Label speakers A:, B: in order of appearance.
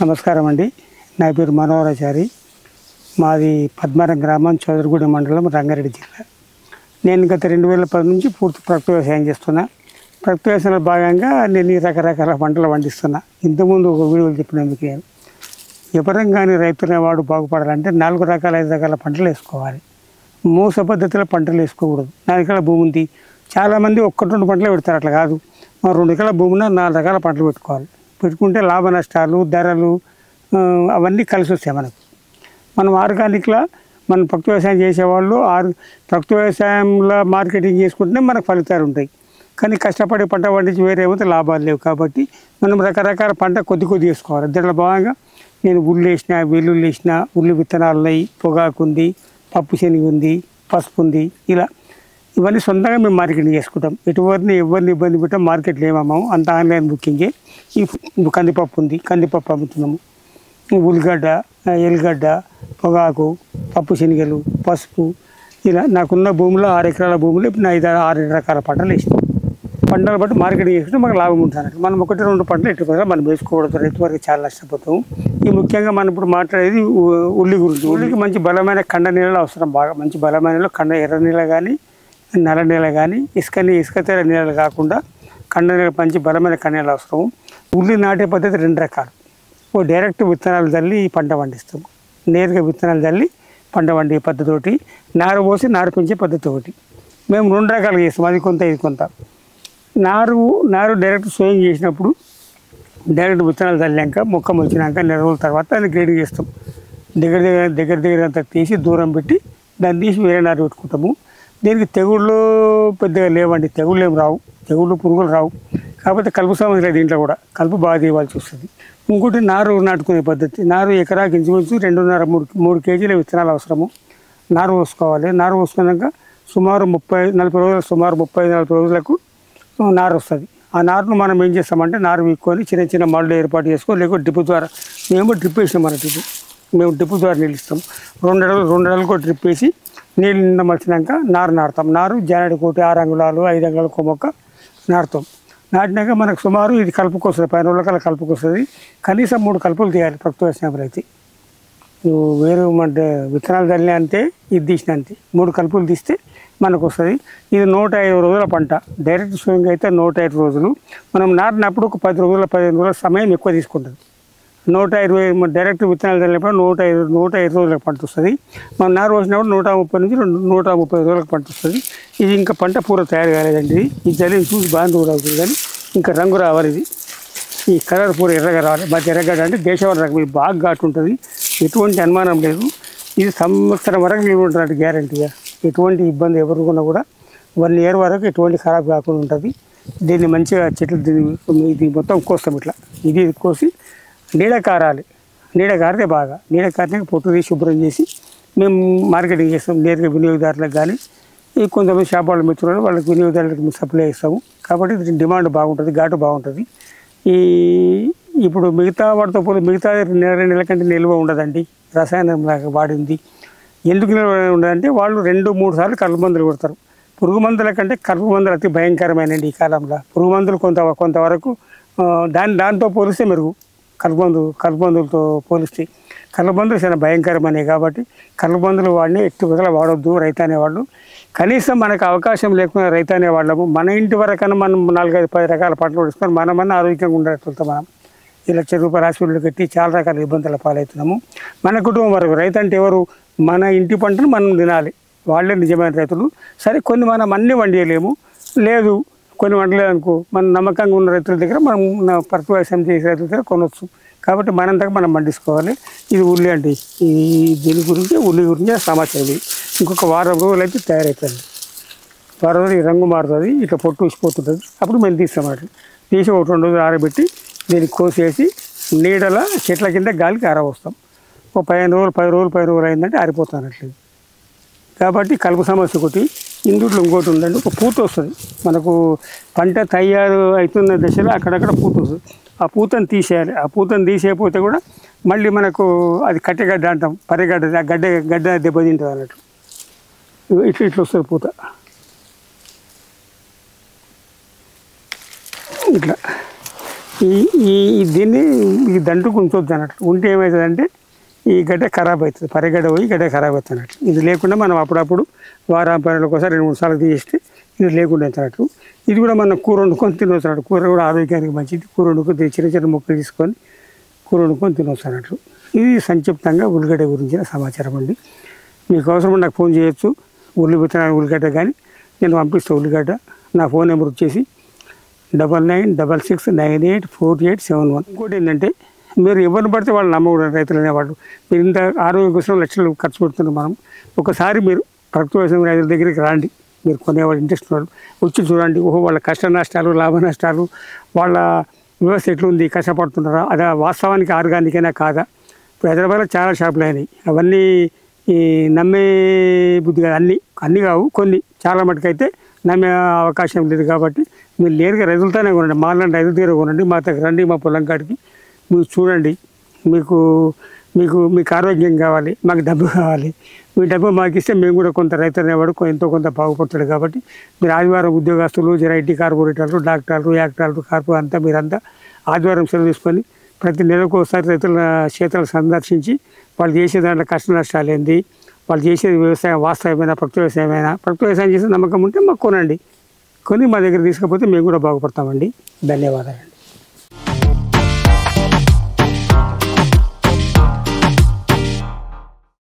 A: నమస్కారం అండి. నా పేరు మనోహరాచారి. మాది పద్మనాభం గ్రామం, చౌదరిగూడెం మండలం, రంగారెడ్డి జిల్లా. నేను గత 2010 నుంచి పూర్తి ప్రకృతి వ్యవసాయం చేస్తున్నా. ప్రకృతి వ్యవసాయంలో భాగంగా నేను ఈ రకరకాల పంటలు పండిస్తున్నా. ఇంతకుముందు ఒక వీడియోలు చెప్పిన మీకు ఎవరం కానీ రైతుల వాడు బాగుపడాలంటే 4 రకాల 5 రకాల పంటలు వేసుకోవాలి. మూస పద్ధతిలో పంటలు వేసుకోకూడదు. 4 ఎకరాల భూమి ఉంది, చాలామంది 1-2 పంటలు పెడతారు. అట్లా కాదు, 2 ఎకరాల భూమిన 4 రకాల పంటలు పెట్టుకోవాలి. పెట్టుకుంటే లాభ నష్టాలు, ధరలు అవన్నీ కలిసి వస్తాయి మనకు. మనం ఆర్గానిక్లా మనం ప్రకృతి వ్యవసాయం చేసేవాళ్ళు ప్రకృతి వ్యవసాయంలో మార్కెటింగ్ చేసుకుంటేనే మనకు ఫలితాలు ఉంటాయి. కానీ కష్టపడి పంట పండించి వేరేమైతే లాభాలు లేవు. కాబట్టి మనం రకరకాల పంట కొద్ది వేసుకోవాలి. దీంట్లో భాగంగా నేను ఉల్లి వేసిన, వెల్లుల్లి వేసిన, ఉల్లి విత్తనాలు ఉన్నాయి, పొగాకు ఉంది, పప్పు శనగ ఉంది, పసుపు ఉంది. ఇలా ఇవన్నీ సొంతంగా మేము మార్కెటింగ్ చేసుకుంటాం. ఎవరిని ఇబ్బంది పెట్టాం, మార్కెట్లో ఏమమ్మాము, అంత ఆన్లైన్ బుకింగే. ఈ కందిపప్పు ఉంది, కందిపప్పు అమ్ముతున్నాము. ఉల్లిగడ్డ, ఎల్లిగడ్డ, పొగాకు, పప్పు శనగలు, పసుపు. ఇలా నాకున్న భూమిలో 6 ఎకరాల భూమిలో ఇప్పుడు 5-6 రకాల పంటలు వేసినాం. పంటలు బట్టి మార్కెటింగ్ చేసుకుంటే మాకు లాభం ఉంటుంది. మనం 1-2 పంటలు ఎట్టుకోవాలి, మనం వేసుకోకూడదు. రైతు వరకు చాలా నష్టపోతాము. ఈ ముఖ్యంగా మనం ఇప్పుడు మాట్లాడేది ఉల్లి గురించి. ఉల్లికి మంచి బలమైన కండ నీళ్ళు అవసరం. బాగా మంచి బలమైన కండ, ఎర్ర నీళ్ళ కానీ నల్ల నీళ్ళ కానీ, ఇసుక తెర నీళ్ళు కాకుండా కండ నీళ్ళ మంచి బలమైన కండ నీళ్ళు అవసరం. ఉల్లి నాటే పద్ధతి 2 రకాలు. డైరెక్ట్ విత్తనాలు చల్లి పంట పండిస్తాము, నేరుగా విత్తనాలు చల్లి పంట పండే పద్ధతి ఒకటి, నారు పోసి నారు పెంచే పద్ధతి ఒకటి. మేము 2 రకాలుగా చేస్తాం, అది కొంత ఇది కొంత. నారు డైరెక్ట్ సోయింగ్ చేసినప్పుడు డైరెక్ట్ విత్తనాలు చల్లాక మొక్క మొలిచినాక 4 రోజుల తర్వాత దాన్ని గ్రేడింగ్ చేస్తాం. దగ్గర అంతా తీసి దూరం పెట్టి దాన్ని తీసి వేరే నారు పెట్టుకుంటాము. దీనికి తెగుళ్ళు పెద్దగా లేవండి, తెగుళ్ళు ఏం రావు, తెగుళ్ళు పురుగులు రావు. కాకపోతే కలుపు సమస్య లేదు, దీంట్లో కూడా కలుపు బాగా తీయవలసి వస్తుంది. ఇంకోటి నారు నాటుకునే పద్ధతి. నారు ఎకరాకి ఇంచుమించు 2.5-3 కేజీల విత్తనాలు అవసరము. నారు పోసుకోవాలి. నారు పోసుకున్నాక సుమారు 30-40 రోజులకు నారు వస్తుంది. ఆ నారును మనం ఏం చేస్తామంటే నారు వీక్కొని చిన్న మళ్ళు ఏర్పాటు చేసుకొని, లేకపోతే డ్రిప్ ద్వారా, మేము డ్రిప్ వేసినాం అన్నట్టు. మేము డ్రిప్ ద్వారా నీళ్ళు ఇస్తాం. 2 అడుగులకు డ్రిప్ వేసి నీళ్ళు నిండా మలిచినాక నారు నాటుతాం. నారు జానడి కోటి 6 అంగుళాలు 5 అంగుళాలకు మొక్క నాటుతాం. నాటినాక మనకు సుమారు ఇది కలుపుకు వస్తుంది, 10 రోజుల కలుపుకు వస్తుంది. కనీసం 3 కలుపులు తీయాలి ప్రకృతి వ్యవసాయంలో అయితే. నువ్వు వేరు అంటే విత్తనాలు చల్లినా అంతే, ఇది తీసిన అంతే. 3 కలుపులు తీస్తే మనకు వస్తుంది. ఇది 105 రోజుల పంట. డైరెక్ట్ సోయింగ్ అయితే 105 రోజులు. మనం నాటినప్పుడు ఒక 10-15 రోజుల సమయం ఎక్కువ తీసుకుంటుంది. 120 డైరెక్ట్ విత్తనాలు చల్లినప్పుడు 105 రోజులకు పంట వస్తుంది. మనం నారు పోసినప్పుడు 130 నుంచి 130 రోజులకు పంట వస్తుంది. ఇది ఇంకా పంట పూర్తి తయారు కాలేదండి. ఈ జల్లిని చూసి బాగా అవుతుంది, కానీ ఇంకా రంగు రావాలి. ఇది ఈ కలర్ పూర ఎర్రగా రావాలి. మంచి ఎర్రగడ్డ అంటే దేశవాళీ రకం. ఇది బాగా ఘాటు ఉంటుంది, ఎటువంటి అనుమానం లేదు. ఇది సంవత్సరం వరకు నిల్వ ఉంటుంది గ్యారంటీగా. ఎటువంటి ఇబ్బంది ఎవరుకున్నా కూడా 1 ఇయర్ వరకు ఎటువంటి ఖరాబ్ కాకుండా ఉంటుంది. దీన్ని మంచిగా చెట్లు ఇది మొత్తం కోస్తాం. ఇట్లా ఇది కోసి నీడ కారాలి. నీడ కారితే బాగా, నీడ కారినాక పొట్టు తీసి శుభ్రం చేసి మేము మార్కెటింగ్ చేస్తాం. నేరుగా వినియోగదారులకు కానీ కొంతమంది షాపాల మిత్రులు వాళ్ళకి వినియోగదారులకు సప్లై చేస్తాము. కాబట్టి దీని డిమాండ్ బాగుంటుంది, ఘాటు బాగుంటుంది. ఇప్పుడు మిగతా వాటితో పోతే మిగతా 2 నెలల కంటే నిల్వ ఉండదండి. రసాయనం వాడింది ఎందుకు నిల్వ ఉండదంటే వాళ్ళు 2-3 సార్లు కలుపు మందులు కొడతారు. పురుగు మందుల కంటే కలుపు మందులు అతి భయంకరమైనది ఈ కాలంలో. పురుగు మందులు కొంతవరకు దాంతో పోలిస్తే మెరుగు. కలుపు మందులతో పోలిస్తే కలుపు మందులు చాలా భయంకరమైనవి. కాబట్టి కలుపు మందులు వాడిని ఎట్టి విధంగా వాడొద్దు రైతు అనేవాళ్ళు. కనీసం మనకు అవకాశం లేకుండా రైతు అనేవాళ్ళము మన ఇంటి వరకన్నా మనం 4-5-10 రకాల పంటలు వేసుకొని మనమన్నా ఆరోగ్యంగా ఉండేట్లుతాం. మనం ఈ ₹1,00,000 హాస్పిటల్ కట్టి చాలా రకాల ఇబ్బందుల పాలవుతున్నాము. మన కుటుంబం వరకు రైతు అంటే ఎవరు? మన ఇంటి పంటను మనం తినాలి, వాళ్ళే నిజమైన రైతులు. సరే, కొన్ని మనం అన్నీ వండియలేము, లేదు కొన్ని వండలేదు అనుకో, మన నమ్మకంగా ఉన్న రైతుల దగ్గర మనం ప్రకృతి వ్యవసాయం చేసే రైతుల దగ్గర కొనవచ్చు. కాబట్టి మనంతగా మనం పండించుకోవాలి. ఇది ఉల్లి అంటే ఉల్లి గురించి సమాచారం. ఇంకొక వారం రోజులు అయితే తయారవుతుంది. వారం రోజులు ఈ రంగు మారుతుంది, ఇట్లా పొట్టు ఉసిపోతుంటుంది. అప్పుడు మేము తీస్తామంట. తీసి 1-2 రోజులు ఆరబెట్టి దీన్ని కోసేసి నీడల చెట్ల కింద గాలికి ఆరబోస్తాం. ఒక 10 రోజులు అయిందంటే ఆరిపోతున్నట్లేదు. కాబట్టి కలుపు సమస్య ఒకటి. ఇందులో ఇంకోటి ఉందండి, ఒక పూత వస్తుంది మనకు. పంట తయారు అవుతున్న దశలో అక్కడక్కడ పూత వస్తుంది. ఆ పూతను తీసేయాలి. ఆ పూతను తీసేయకపోతే కూడా మళ్ళీ మనకు అది కట్టెగడ్డ అంటాం, పరిగడ్డ, ఆ గడ్డ దెబ్బతింటుంది అన్నట్టు. ఇట్లా వస్తుంది పూత. ఇట్లా ఈ ఈ దీన్ని ఈ దంటుకు ఉంచొద్దు అన్నట్లు. ఉంటే ఏమవుతుందంటే ఈ గడ్డ ఖరాబ్ అవుతుంది, పరిగడ్డ పోయి గడ్డ ఖరాబ్ అవుతుంది అన్నట్లు. ఇది లేకుండా మనం అప్పుడప్పుడు వారం పనులకు ఒకసారి 2-3 సార్లు తీస్తే ఇది లేకుండా అవుతున్నట్లు. ఇది కూడా మనం కూర వండుకొని తినొస్తున్నట్టు. కూర కూడా ఆరోగ్యానికి మంచిది. కూర వండుకొని చిన్న చిన్న ముక్కలు తీసుకొని కూర వండుకొని తినొస్తున్నట్లు. ఇది సంక్షిప్తంగా ఉల్లిగడ్డ గురించిన సమాచారం అండి. మీకు అవసరం నాకు ఫోన్ చేయొచ్చు. విత్తనాలు ఉల్లిగడ్డ కానీ నేను పంపిస్తాను. ఉల్లిగడ్డ నా ఫోన్ నెంబర్ వచ్చేసి 9966984871. ఇంకోటి ఏంటంటే మీరు ఎవరిని పడితే వాళ్ళు నమ్మకూడదు. రైతులు అనేవాళ్ళు మీరు ఇంత ఆరోగ్యం కోసం లక్షలు ఖర్చు పెడుతున్నారు. మనం ఒకసారి మీరు ప్రకృతి వ్యవసాయం రైతుల దగ్గరికి రండి. మీరు కొనేవాళ్ళు ఇంట్రెస్ట్ వాళ్ళు వచ్చి చూడండి. ఓహో వాళ్ళ కష్ట నష్టాలు, లాభ నష్టాలు, వాళ్ళ వ్యవస్థ ఎట్లుంది, కష్టపడుతున్నారా, అదే వాస్తవానికి ఆర్గానికైనా కాదా. ఇప్పుడు హైదరాబాద్లో చాలా షాపులు అయినాయి. అవన్నీ ఈ నమ్మే బుద్ధి కాదు. అన్నీ కావు, కొన్ని చాలా మటుకైతే నమ్మే అవకాశం లేదు. కాబట్టి మీరు నేరుగా రైతులతోనే కొనండి. మాలాంటి రైతుల దగ్గర కొనండి. మా దగ్గర రండి, మా పొలం కాడికి మీరు చూడండి. మీకు ఆరోగ్యం కావాలి, మాకు డబ్బు కావాలి. మీ డబ్బు మాకు ఇస్తే మేము కూడా కొంత రైతు అనేవాడు ఎంతో కొంత బాగుపడతాడు. కాబట్టి మీరు ఆదివారం ఉద్యోగస్తులు, ఐటీ కార్పొరేటర్లు, డాక్టర్లు, యాక్టర్లు, అంతా మీరంతా ఆదివారం సెలవు తీసుకొని ప్రతి నెలకు ఒకసారి రైతుల క్షేత్రాలు సందర్శించి వాళ్ళు చేసే దాంట్లో కష్ట నష్టాలు ఏంది, వాళ్ళు చేసేది వ్యవసాయం వాస్తవమైనా ప్రకృతి వ్యవసాయం చేసే నమ్మకం ఉంటే మాకు కొనండి. కొని మా దగ్గర తీసుకపోతే మేము కూడా బాగుపడతామండి. ధన్యవాదాలండి.